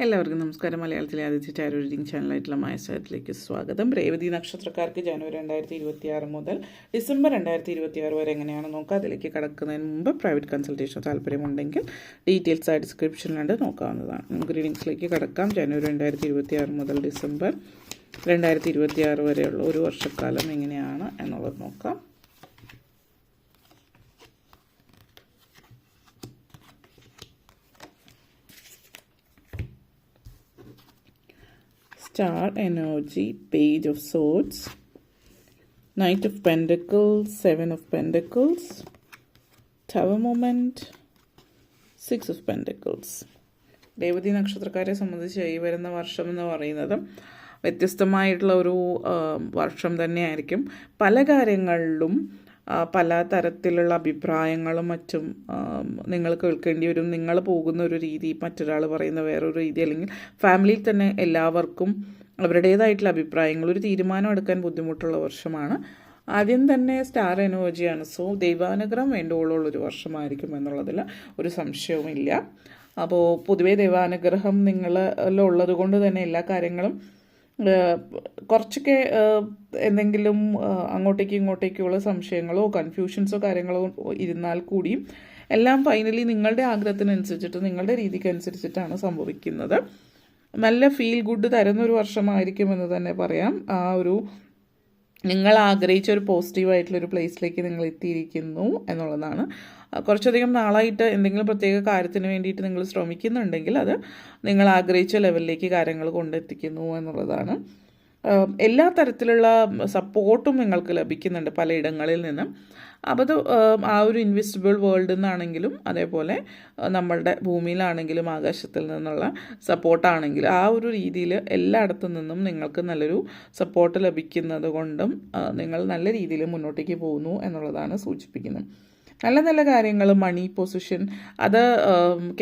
എല്ലാവർക്കും നമസ്കാരം. മലയാളത്തിലെ ആദ്യത്തെ ടാരോ റീഡിംഗ് ചാനലായിട്ടുള്ള മായസായത്തിലേക്ക് സ്വാഗതം. രേവതി നക്ഷത്രക്കാർക്ക് ജനുവരി 2026 മുതൽ ഡിസംബർ 2026 വരെ എങ്ങനെയാണ് നോക്കുക. അതിലേക്ക് കടക്കുന്നതിന് മുമ്പ് പ്രൈവറ്റ് കൺസൾട്ടേഷൻ താല്പര്യമുണ്ടെങ്കിൽ ഡീറ്റെയിൽസ് ആ ഡിസ്ക്രിപ്ഷനിലുണ്ട്, നോക്കാവുന്നതാണ്. നമുക്ക് റീഡിങ്സിലേക്ക് കടക്കാം. ജനുവരി 2026 മുതൽ ഡിസംബർ 2026 വരെയുള്ള ഒരു വർഷക്കാലം എങ്ങനെയാണ് എന്നുള്ളത് നോക്കാം. Star energy, Page of Swords, Knight of Pentacles, Seven of Pentacles, Tower moment, Six of Pentacles. Revathi നക്ഷത്രക്കാരെ സംബന്ധിച്ച് ഈ വരുന്ന വർഷം എന്ന് പറയുന്നത് വ്യത്യസ്തമായിട്ടുള്ള ഒരു വർഷം തന്നെയായിരിക്കും. പല കാര്യങ്ങളിലും പല തരത്തിലുള്ള അഭിപ്രായങ്ങളും മറ്റും നിങ്ങൾ കേൾക്കേണ്ടി വരും. നിങ്ങൾ പോകുന്ന ഒരു രീതി, മറ്റൊരാൾ പറയുന്ന വേറൊരു രീതി, അല്ലെങ്കിൽ ഫാമിലിയിൽ തന്നെ എല്ലാവർക്കും അവരുടേതായിട്ടുള്ള അഭിപ്രായങ്ങൾ, ഒരു തീരുമാനം എടുക്കാൻ ബുദ്ധിമുട്ടുള്ള വർഷമാണ്. ആദ്യം തന്നെ സ്റ്റാർ എനർജിയാണ്. സോ ദൈവാനുഗ്രഹം വേണ്ടുവോളുള്ളൊരു വർഷമായിരിക്കും എന്നുള്ളതിൽ ഒരു സംശയവുമില്ല. അപ്പോൾ പൊതുവേ ദൈവാനുഗ്രഹം നിങ്ങളുള്ളത് കൊണ്ട് തന്നെ എല്ലാ കാര്യങ്ങളും കുറച്ചൊക്കെ എന്തെങ്കിലും അങ്ങോട്ടേക്കും ഇങ്ങോട്ടേക്കുള്ള സംശയങ്ങളോ കൺഫ്യൂഷൻസോ കാര്യങ്ങളോ ഇരുന്നാൽ കൂടിയും എല്ലാം ഫൈനലി നിങ്ങളുടെ ആഗ്രഹത്തിനനുസരിച്ചിട്ട് നിങ്ങളുടെ രീതിക്കനുസരിച്ചിട്ടാണ് സംഭവിക്കുന്നത്. നല്ല ഫീൽ ഗുഡ് തരുന്നൊരു വർഷമായിരിക്കുമെന്ന് തന്നെ പറയാം. ആ ഒരു നിങ്ങൾ ആഗ്രഹിച്ച ഒരു പോസിറ്റീവായിട്ടുള്ളൊരു പ്ലേസിലേക്ക് നിങ്ങൾ എത്തിയിരിക്കുന്നു എന്നുള്ളതാണ്. കുറച്ചധികം നാളായിട്ട് എന്തെങ്കിലും പ്രത്യേക കാര്യത്തിന് വേണ്ടിയിട്ട് നിങ്ങൾ ശ്രമിക്കുന്നുണ്ടെങ്കിൽ അത് നിങ്ങൾ ആഗ്രഹിച്ച ലെവലിലേക്ക് കാര്യങ്ങൾ കൊണ്ടെത്തിക്കുന്നു എന്നുള്ളതാണ്. എല്ലാ തരത്തിലുള്ള സപ്പോർട്ടും നിങ്ങൾക്ക് ലഭിക്കുന്നുണ്ട് പലയിടങ്ങളിൽ നിന്നും. അപ്പോൾ അത് ആ ഒരു ഇൻവിസിബിൾ വേൾഡിൽ നിന്നാണെങ്കിലും അതേപോലെ നമ്മളുടെ ഭൂമിയിലാണെങ്കിലും ആകാശത്തിൽ നിന്നുള്ള സപ്പോർട്ടാണെങ്കിലും ആ ഒരു രീതിയിൽ എല്ലായിടത്തു നിന്നും നിങ്ങൾക്ക് നല്ലൊരു സപ്പോർട്ട് ലഭിക്കുന്നത് കൊണ്ടും നിങ്ങൾ നല്ല രീതിയിൽ മുന്നോട്ടേക്ക് പോകുന്നു എന്നുള്ളതാണ് സൂചിപ്പിക്കുന്നത്. നല്ല നല്ല കാര്യങ്ങൾ, മണി പൊസിഷൻ, അത്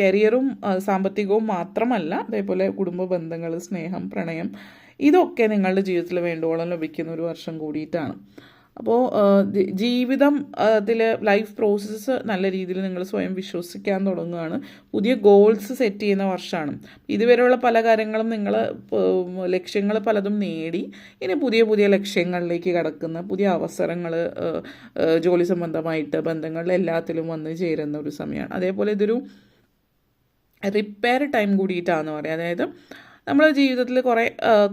കരിയറും സാമ്പത്തികവും മാത്രമല്ല, അതേപോലെ കുടുംബ ബന്ധങ്ങൾ, സ്നേഹം, പ്രണയം, ഇതൊക്കെ നിങ്ങളുടെ ജീവിതത്തിൽ വേണ്ടോളം ലഭിക്കുന്ന ഒരു വർഷം കൂടിയിട്ടാണ്. അപ്പോൾ ജീവിതം അതിൽ ലൈഫ് പ്രോസസ്സ് നല്ല രീതിയിൽ നിങ്ങൾ സ്വയം വിശ്വസിക്കാൻ തുടങ്ങുകയാണ്. പുതിയ ഗോൾസ് സെറ്റ് ചെയ്യുന്ന വർഷമാണ്. ഇതുവരെയുള്ള പല കാര്യങ്ങളും നിങ്ങൾ ലക്ഷ്യങ്ങൾ പലതും നേടി, ഇനി പുതിയ പുതിയ ലക്ഷ്യങ്ങളിലേക്ക് കടക്കുന്ന, പുതിയ അവസരങ്ങൾ ജോലി സംബന്ധമായിട്ട് ബന്ധങ്ങളിൽ എല്ലാത്തിലും വന്ന് ചേരുന്ന ഒരു സമയമാണ്. അതേപോലെ ഇതൊരു റിപ്പയർ ടൈം കൂടിയിട്ടാണെന്ന് പറയാം. അതായത് നമ്മൾ ജീവിതത്തിൽ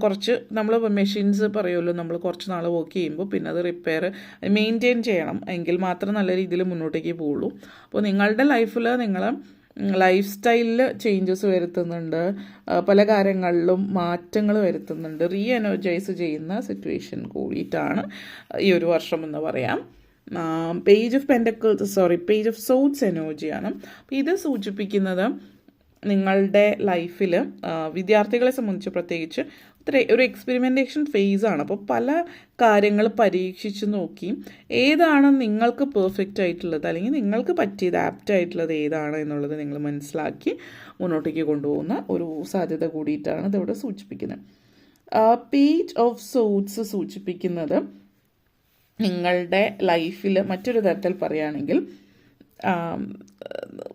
കുറച്ച് നമ്മൾ മെഷീൻസ് പറയുമല്ലോ, നമ്മൾ കുറച്ച് നാൾ വർക്ക് ചെയ്യുമ്പോൾ പിന്നെ അത് മെയിൻറ്റെയിൻ ചെയ്യണം, എങ്കിൽ മാത്രം നല്ല രീതിയിൽ മുന്നോട്ടേക്ക് പോവുള്ളൂ. അപ്പോൾ നിങ്ങളുടെ ലൈഫിൽ നിങ്ങൾ ലൈഫ് സ്റ്റൈലിൽ ചേഞ്ചസ് വരുത്തുന്നുണ്ട്, പല കാര്യങ്ങളിലും മാറ്റങ്ങൾ വരുത്തുന്നുണ്ട്, എനർജൈസ് ചെയ്യുന്ന സിറ്റുവേഷൻ കൂടിയിട്ടാണ് ഈ ഒരു വർഷം എന്ന് പറയാം. പേജ് ഓഫ് സോഡ്സ് എനർജിയാണ്. അപ്പോൾ ഇത് സൂചിപ്പിക്കുന്നത് നിങ്ങളുടെ ലൈഫിൽ വിദ്യാർത്ഥികളെ സംബന്ധിച്ച് പ്രത്യേകിച്ച് ഒരു എക്സ്പെരിമെൻറ്റേഷൻ ഫേസാണ്. അപ്പോൾ പല കാര്യങ്ങൾ പരീക്ഷിച്ച് നോക്കി ഏതാണ് നിങ്ങൾക്ക് പെർഫെക്റ്റ് ആയിട്ടുള്ളത്, അല്ലെങ്കിൽ നിങ്ങൾക്ക് പറ്റിയത് ആപ്റ്റ് ആയിട്ടുള്ളത് ഏതാണ് എന്നുള്ളത് നിങ്ങൾ മനസ്സിലാക്കി മുന്നോട്ടേക്ക് കൊണ്ടുപോകുന്ന ഒരു സാധ്യത കൂടിയിട്ടാണ് ഇതിവിടെ സൂചിപ്പിക്കുന്നത്. പേജ് ഓഫ് സോഡ്സ് സൂചിപ്പിക്കുന്നത് നിങ്ങളുടെ ലൈഫിൽ മറ്റൊരു തരത്തിൽ പറയുകയാണെങ്കിൽ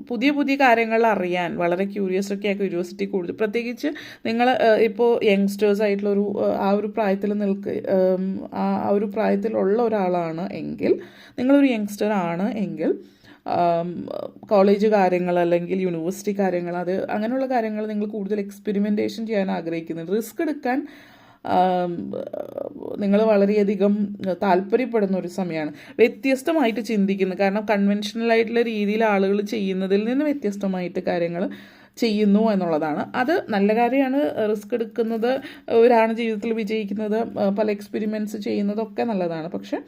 പുതിയ പുതിയ കാര്യങ്ങൾ അറിയാൻ വളരെ ക്യൂരിയോസിറ്റി കൂടുതൽ, പ്രത്യേകിച്ച് നിങ്ങൾ ഇപ്പോൾ യങ്സ്റ്റേഴ്സ് ആയിട്ടുള്ളൊരു ആ ഒരു പ്രായത്തിൽ ആ ഒരു പ്രായത്തിലുള്ള ഒരാളാണ് എങ്കിൽ, നിങ്ങളൊരു യങ്സ്റ്റർ ആണ് എങ്കിൽ കോളേജ് കാര്യങ്ങൾ അല്ലെങ്കിൽ യൂണിവേഴ്സിറ്റി കാര്യങ്ങൾ, അങ്ങനെയുള്ള കാര്യങ്ങൾ നിങ്ങൾ കൂടുതൽ എക്സ്പെരിമെൻറ്റേഷൻ ചെയ്യാൻ ആഗ്രഹിക്കുന്നത്, റിസ്ക് എടുക്കാൻ നിങ്ങൾ വളരെയധികം താല്പര്യപ്പെടുന്ന ഒരു സമയമാണ്. വ്യത്യസ്തമായിട്ട് ചിന്തിക്കുന്നത്, കാരണം കൺവെൻഷനൽ ആയിട്ടുള്ള രീതിയിൽ ആളുകൾ ചെയ്യുന്നതിൽ നിന്ന് വ്യത്യസ്തമായിട്ട് കാര്യങ്ങൾ ചെയ്യുന്നു എന്നുള്ളതാണ്. അത് നല്ല കാര്യമാണ്. റിസ്ക് എടുക്കുന്നത് ഒരാണ് ജീവിതത്തിൽ വിജയിക്കുന്നത്, പല എക്സ്പെരിമെൻറ്റ്സ് ചെയ്യുന്നതൊക്കെ നല്ലതാണ്. പക്ഷെ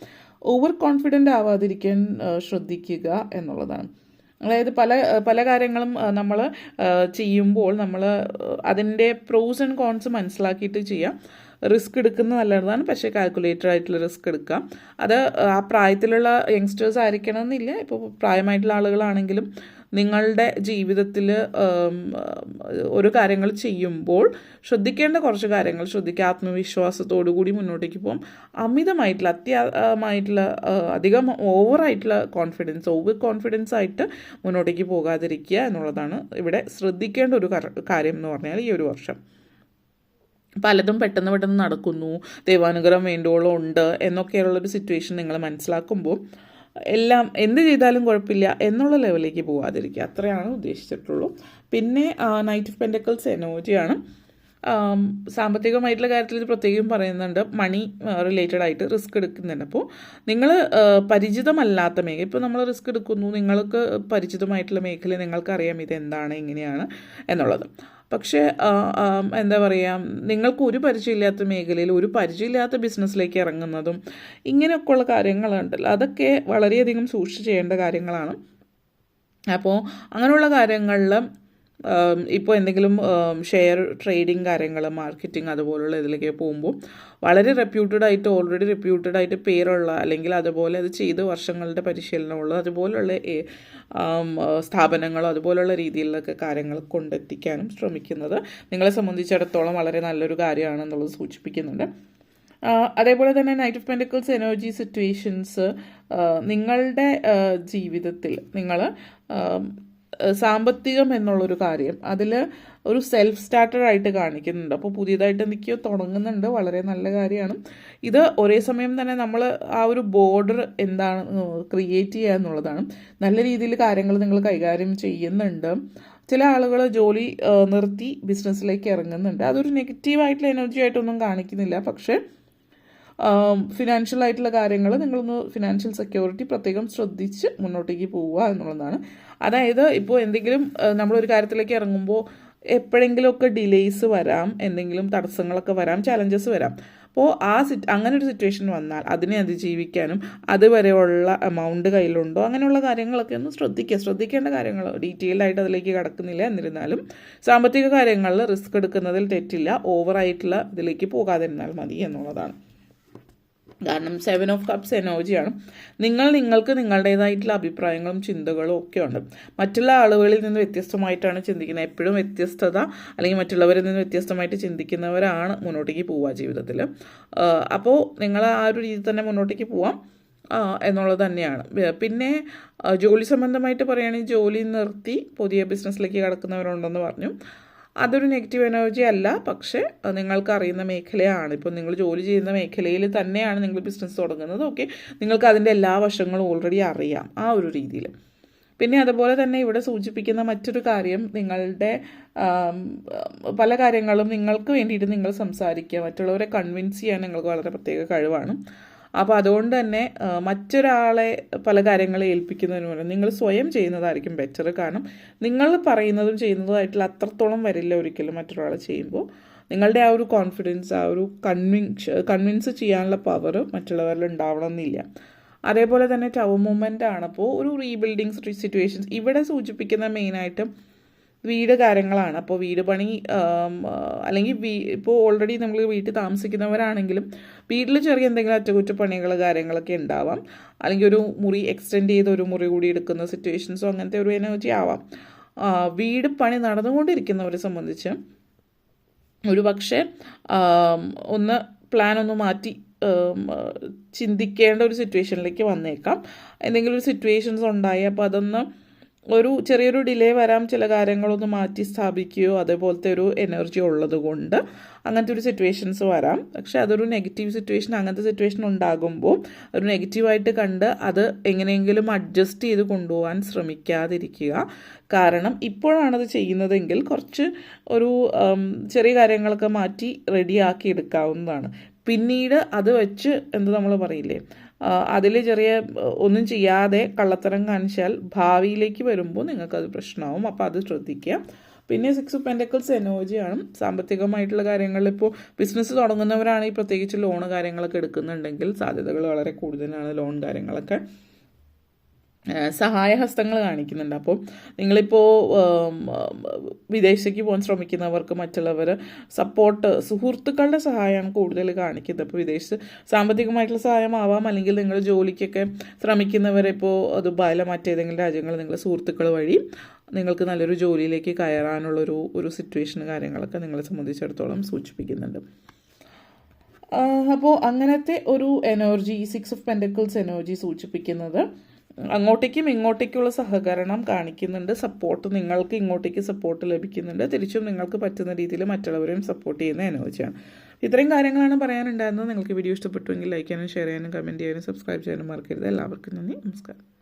ഓവർ കോൺഫിഡൻ്റ് ആവാതിരിക്കാൻ ശ്രദ്ധിക്കുക എന്നുള്ളതാണ്. അതായത് പല കാര്യങ്ങളും നമ്മൾ ചെയ്യുമ്പോൾ നമ്മൾ അതിൻ്റെ പ്രോസ് ആൻഡ് കോൺസ് മനസ്സിലാക്കിയിട്ട് ചെയ്യാം. റിസ്ക് എടുക്കുന്നത് നല്ലതാണ്, പക്ഷേ കാൽക്കുലേറ്റഡ് ആയിട്ടുള്ള റിസ്ക് എടുക്കാം. അത് ആ പ്രായത്തിലുള്ള യങ്സ്റ്റേഴ്സ് ആയിരിക്കണമെന്നില്ല. ഇപ്പോൾ പ്രായമായിട്ടുള്ള ആളുകളാണെങ്കിലും നിങ്ങളുടെ ജീവിതത്തിൽ ഒരു കാര്യങ്ങൾ ചെയ്യുമ്പോൾ ശ്രദ്ധിക്കേണ്ട കുറച്ച് കാര്യങ്ങൾ ശ്രദ്ധിക്കുക. ആത്മവിശ്വാസത്തോടു കൂടി മുന്നോട്ടേക്ക് പോകും. അമിതമായിട്ടുള്ള അധികം ഓവറായിട്ടുള്ള ഓവർ കോൺഫിഡൻസ് ആയിട്ട് മുന്നോട്ടേക്ക് പോകാതിരിക്കുക എന്നുള്ളതാണ് ഇവിടെ ശ്രദ്ധിക്കേണ്ട ഒരു കാര്യം എന്ന് പറഞ്ഞാൽ ഈ ഒരു വർഷം. പലതും പെട്ടെന്ന് നടക്കുന്നു, ദൈവാനുഗ്രഹം വേണ്ടോളം ഉണ്ട് എന്നൊക്കെയുള്ളൊരു സിറ്റുവേഷൻ നിങ്ങൾ മനസ്സിലാക്കുമ്പോൾ എല്ലാം എന്ത് ചെയ്താലും കുഴപ്പമില്ല എന്നുള്ള ലെവലിലേക്ക് പോകാതിരിക്കുക, അത്രയാണ് ഉദ്ദേശിച്ചിട്ടുള്ളൂ. പിന്നെ നൈറ്റ് ഓഫ് പെൻറ്റക്കിൾസ് എനർജിയാണ്. സാമ്പത്തികമായിട്ടുള്ള കാര്യത്തിൽ ഇത് പ്രത്യേകം പറയുന്നുണ്ട്, മണി റിലേറ്റഡ് ആയിട്ട് റിസ്ക് എടുക്കുന്നുണ്ട്. അപ്പോൾ നിങ്ങൾ പരിചിതമല്ലാത്ത മേഖല, ഇപ്പോൾ നമ്മൾ റിസ്ക് എടുക്കുന്നു, നിങ്ങൾക്ക് പരിചിതമായിട്ടുള്ള മേഖല നിങ്ങൾക്കറിയാം ഇതെന്താണ് എങ്ങനെയാണ് എന്നുള്ളത്. പക്ഷേ എന്താ പറയുക, നിങ്ങൾക്ക് ഒരു പരിചയമില്ലാത്ത മേഖലയിൽ ഒരു പരിചയമില്ലാത്ത ബിസിനസ്സിലേക്ക് ഇറങ്ങുന്നതും ഇങ്ങനെയൊക്കെയുള്ള കാര്യങ്ങളുണ്ടല്ലോ, അതൊക്കെ വളരെയധികം സൂക്ഷിച്ച് ചെയ്യേണ്ട കാര്യങ്ങളാണ്. അപ്പോൾ അങ്ങനെയുള്ള കാര്യങ്ങളിൽ ഇപ്പോൾ എന്തെങ്കിലും ഷെയർ ട്രേഡിങ് കാര്യങ്ങൾ, മാർക്കറ്റിംഗ് അതുപോലുള്ള ഇതിലേക്ക് പോകുമ്പോൾ വളരെ ഓൾറെഡി റെപ്യൂട്ടഡ് ആയിട്ട് പേരുള്ള, അല്ലെങ്കിൽ അതുപോലെ അത് ചെയ്ത് വർഷങ്ങളുടെ പരിശീലനമുള്ള അതുപോലുള്ള സ്ഥാപനങ്ങളോ അതുപോലുള്ള രീതിയിലൊക്കെ കാര്യങ്ങൾ കൊണ്ടെത്തിക്കാനും ശ്രമിക്കുന്നത് നിങ്ങളെ സംബന്ധിച്ചിടത്തോളം വളരെ നല്ലൊരു കാര്യമാണെന്നുള്ളത് സൂചിപ്പിക്കുന്നുണ്ട്. അതേപോലെ തന്നെ knight of pentacles energy situations നിങ്ങളുടെ ജീവിതത്തിൽ നിങ്ങൾ സാമ്പത്തികം എന്നുള്ളൊരു കാര്യം അതിൽ ഒരു സെൽഫ് സ്റ്റാർട്ടറായിട്ട് കാണിക്കുന്നുണ്ട്. അപ്പോൾ പുതിയതായിട്ട് എന്തൊക്കെയോ തുടങ്ങുന്നുണ്ട്, വളരെ നല്ല കാര്യമാണ്. ഇത് ഒരേ സമയം തന്നെ നമ്മൾ ആ ഒരു ബോർഡർ എന്താണ് ക്രിയേറ്റ് ചെയ്യുക എന്നുള്ളതാണ്. നല്ല രീതിയിൽ കാര്യങ്ങൾ നിങ്ങൾ കൈകാര്യം ചെയ്യുന്നുണ്ട്. ചില ആളുകൾ ജോലി നിർത്തി ബിസിനസ്സിലേക്ക് ഇറങ്ങുന്നുണ്ട്. അതൊരു നെഗറ്റീവായിട്ടുള്ള എനർജി ആയിട്ടൊന്നും കാണിക്കുന്നില്ല. പക്ഷേ ഫിനാൻഷ്യൽ ആയിട്ടുള്ള കാര്യങ്ങൾ നിങ്ങളൊന്ന് ഫിനാൻഷ്യൽ സെക്യൂരിറ്റി പ്രത്യേകം ശ്രദ്ധിച്ച് മുന്നോട്ടേക്ക് പോവുക എന്നുള്ളതാണ്. അതായത് ഇപ്പോൾ എന്തെങ്കിലും നമ്മളൊരു കാര്യത്തിലേക്ക് ഇറങ്ങുമ്പോൾ എപ്പോഴെങ്കിലുമൊക്കെ ഡിലേയ്സ് വരാം, എന്തെങ്കിലും തടസ്സങ്ങളൊക്കെ വരാം, ചലഞ്ചസ് വരാം. അപ്പോൾ അങ്ങനെ ഒരു സിറ്റുവേഷൻ വന്നാൽ അതിനെ അതിജീവിക്കാനും അതുവരെയുള്ള എമൗണ്ട് കയ്യിലുണ്ടോ അങ്ങനെയുള്ള കാര്യങ്ങളൊക്കെ ഒന്ന് ശ്രദ്ധിക്കേണ്ട കാര്യങ്ങൾ ഡീറ്റെയിൽഡ് ആയിട്ട് അതിലേക്ക് കടക്കുന്നില്ല. എന്നിരുന്നാലും സാമ്പത്തിക കാര്യങ്ങളിൽ റിസ്ക് എടുക്കുന്നതിൽ തെറ്റില്ല, ഓവറായിട്ടുള്ള ഇതിലേക്ക് പോകാതിരുന്നാൽ മതി എന്നുള്ളതാണ്. കാരണം 7 ഓഫ് കപ്സ് എനർജിയാണ്. നിങ്ങൾക്ക് നിങ്ങളുടേതായിട്ടുള്ള അഭിപ്രായങ്ങളും ചിന്തകളും ഒക്കെ ഉണ്ട്. മറ്റുള്ള ആളുകളിൽ നിന്ന് വ്യത്യസ്തമായിട്ടാണ് ചിന്തിക്കുന്നത്. എപ്പോഴും വ്യത്യസ്തത അല്ലെങ്കിൽ മറ്റുള്ളവരിൽ നിന്ന് വ്യത്യസ്തമായിട്ട് ചിന്തിക്കുന്നവരാണ് മുന്നോട്ടേക്ക് പോവുക ജീവിതത്തിൽ. അപ്പോൾ നിങ്ങൾ ആ ഒരു രീതിയിൽ തന്നെ മുന്നോട്ടേക്ക് പോവാം എന്നുള്ളത് തന്നെയാണ്. പിന്നെ ജോലി സംബന്ധമായിട്ട് പറയുകയാണെങ്കിൽ ജോലി നിർത്തി പുതിയ ബിസിനസ്സിലേക്ക് കടക്കുന്നവരുണ്ടെന്ന് പറഞ്ഞു. അതൊരു നെഗറ്റീവ് എനർജി അല്ല, പക്ഷേ നിങ്ങൾക്ക് അറിയുന്ന മേഖലയാണ്. ഇപ്പോൾ നിങ്ങൾ ജോലി ചെയ്യുന്ന മേഖലയിൽ തന്നെയാണ് നിങ്ങൾ ബിസിനസ് തുടങ്ങുന്നത്. ഓക്കെ, നിങ്ങൾക്ക് അതിൻ്റെ എല്ലാ വശങ്ങളും ഓൾറെഡി അറിയാം ആ ഒരു രീതിയിൽ. പിന്നെ അതുപോലെ തന്നെ ഇവിടെ സൂചിപ്പിക്കുന്ന മറ്റൊരു കാര്യം, നിങ്ങളുടെ പല കാര്യങ്ങളും നിങ്ങൾക്ക് വേണ്ടിയിട്ട് നിങ്ങൾ സംസാരിക്കുക, മറ്റുള്ളവരെ കൺവിൻസ് ചെയ്യാൻ നിങ്ങൾക്ക് വളരെ പ്രത്യേക കഴിവാണ്. അപ്പോൾ അതുകൊണ്ട് തന്നെ മറ്റൊരാളെ പല കാര്യങ്ങളെ ഏൽപ്പിക്കുന്നതിന് മുന്നേ നിങ്ങൾ സ്വയം ചെയ്യുന്നതായിരിക്കും ബെറ്റർ. കാരണം നിങ്ങൾ പറയുന്നതും ചെയ്യുന്നതുമായിട്ടുള്ള അത്രത്തോളം വരില്ല ഒരിക്കലും മറ്റൊരാളെ ചെയ്യുമ്പോൾ. നിങ്ങളുടെ ആ ഒരു കോൺഫിഡൻസ്, ആ ഒരു കൺവിൻസ് ചെയ്യാനുള്ള പവർ മറ്റുള്ളവരിൽ ഉണ്ടാവണമെന്നില്ല. അതേപോലെ തന്നെ ടവർ മൂവ്മെൻ്റ് ആണ്. അപ്പോൾ ഒരു റീബിൽഡിങ് സിറ്റുവേഷൻസ് ഇവിടെ സൂചിപ്പിക്കുന്ന മെയിനായിട്ടും വീട് കാര്യങ്ങളാണ്. അപ്പോൾ വീട് പണി അല്ലെങ്കിൽ ഇപ്പോൾ ഓൾറെഡി നമ്മൾ വീട്ടിൽ താമസിക്കുന്നവരാണെങ്കിലും വീട്ടിൽ ചെറിയ എന്തെങ്കിലും അറ്റകുറ്റപ്പണികൾ കാര്യങ്ങളൊക്കെ ഉണ്ടാവാം. അല്ലെങ്കിൽ ഒരു മുറി എക്സ്റ്റെൻഡ് ചെയ്ത് ഒരു മുറി കൂടി എടുക്കുന്ന സിറ്റുവേഷൻസോ അങ്ങനത്തെ ഒരു എനർജി ആവാം. വീട് പണി നടന്നുകൊണ്ടിരിക്കുന്നവരെ സംബന്ധിച്ച് ഒരു പക്ഷേ പ്ലാൻ ഒന്ന് മാറ്റി ചിന്തിക്കേണ്ട ഒരു സിറ്റുവേഷനിലേക്ക് വന്നേക്കാം. എന്തെങ്കിലും ഒരു സിറ്റുവേഷൻസ് ഉണ്ടായി, അപ്പോൾ അതൊന്ന് ഒരു ചെറിയൊരു ഡിലേ വരാം. ചില കാര്യങ്ങളൊന്ന് മാറ്റി സ്ഥാപിക്കുകയോ അതേപോലത്തെ ഒരു എനർജി ഉള്ളത് കൊണ്ട് അങ്ങനത്തെ ഒരു സിറ്റുവേഷൻസ് വരാം. പക്ഷേ അതൊരു നെഗറ്റീവ് സിറ്റുവേഷൻ, അങ്ങനത്തെ സിറ്റുവേഷൻ ഉണ്ടാകുമ്പോൾ ഒരു നെഗറ്റീവായിട്ട് കണ്ട് അത് എങ്ങനെയെങ്കിലും അഡ്ജസ്റ്റ് ചെയ്ത് കൊണ്ടുപോകാൻ ശ്രമിക്കാതിരിക്കുക. കാരണം ഇപ്പോഴാണത് ചെയ്യുന്നതെങ്കിൽ കുറച്ച് ഒരു ചെറിയ കാര്യങ്ങളൊക്കെ മാറ്റി റെഡിയാക്കി എടുക്കാവുന്നതാണ്. പിന്നീട് അത് വെച്ച് നമ്മൾ പറയില്ലേ, അതിൽ ചെറിയ ഒന്നും ചെയ്യാതെ കള്ളത്തരം കാണിച്ചാൽ ഭാവിയിലേക്ക് വരുമ്പോൾ നിങ്ങൾക്കത് പ്രശ്നമാവും. അപ്പോൾ അത് ശ്രദ്ധിക്കുക. പിന്നെ 6 ഓഫ് പെൻറ്റക്കിൾസ് എനർജിയാണ്. സാമ്പത്തികമായിട്ടുള്ള കാര്യങ്ങളിൽ ഇപ്പോൾ ബിസിനസ് തുടങ്ങുന്നവരാണെങ്കിൽ പ്രത്യേകിച്ച് ലോണ് കാര്യങ്ങളൊക്കെ എടുക്കുന്നുണ്ടെങ്കിൽ സാധ്യതകൾ വളരെ കൂടുതലാണ് ലോൺ കാര്യങ്ങളൊക്കെ. സഹായഹസ്തങ്ങൾ കാണിക്കുന്നുണ്ട്. അപ്പോൾ നിങ്ങളിപ്പോൾ വിദേശത്തേക്ക് പോകാൻ ശ്രമിക്കുന്നവർക്ക് മറ്റുള്ളവർ സപ്പോർട്ട്, സുഹൃത്തുക്കളുടെ സഹായമാണ് കൂടുതൽ കാണിക്കുന്നത്. അപ്പോൾ വിദേശത്ത് സാമ്പത്തികമായിട്ടുള്ള സഹായമാവാം, അല്ലെങ്കിൽ നിങ്ങൾ ജോലിക്കൊക്കെ ശ്രമിക്കുന്നവരെ ഇപ്പോൾ ദുബായിലെ മറ്റേതെങ്കിലും രാജ്യങ്ങളിൽ നിങ്ങളുടെ സുഹൃത്തുക്കൾ വഴി നിങ്ങൾക്ക് നല്ലൊരു ജോലിയിലേക്ക് കയറാനുള്ളൊരു സിറ്റുവേഷൻ കാര്യങ്ങളൊക്കെ നിങ്ങളെ സംബന്ധിച്ചിടത്തോളം സൂചിപ്പിക്കുന്നുണ്ട്. അപ്പോൾ അങ്ങനത്തെ ഒരു എനർജി, 6 ഓഫ് പെൻറ്റക്കിൾസ് എനർജി സൂചിപ്പിക്കുന്നത് അങ്ങോട്ടേക്കും ഇങ്ങോട്ടേക്കുള്ള സഹകരണം കാണിക്കുന്നുണ്ട്. സപ്പോർട്ട്, നിങ്ങൾക്ക് ഇങ്ങോട്ടേക്ക് സപ്പോർട്ട് ലഭിക്കുന്നുണ്ട്, തിരിച്ചും നിങ്ങൾക്ക് പറ്റുന്ന രീതിയിൽ മറ്റുള്ളവരെയും സപ്പോർട്ട് ചെയ്യുന്ന എനർജിയാണ്. ഇത്രയും കാര്യങ്ങളാണ് പറയാനുണ്ടായിരുന്നത്. നിങ്ങൾക്ക് വീഡിയോ ഇഷ്ടപ്പെട്ടുവെങ്കിൽ ലൈക്ക് ചെയ്യാനും ഷെയർ ചെയ്യാനും കമൻറ്റ് ചെയ്യാനും സബ്സ്ക്രൈബ് ചെയ്യാനും മറക്കരുത്. എല്ലാവർക്കും നന്ദി, നമസ്കാരം.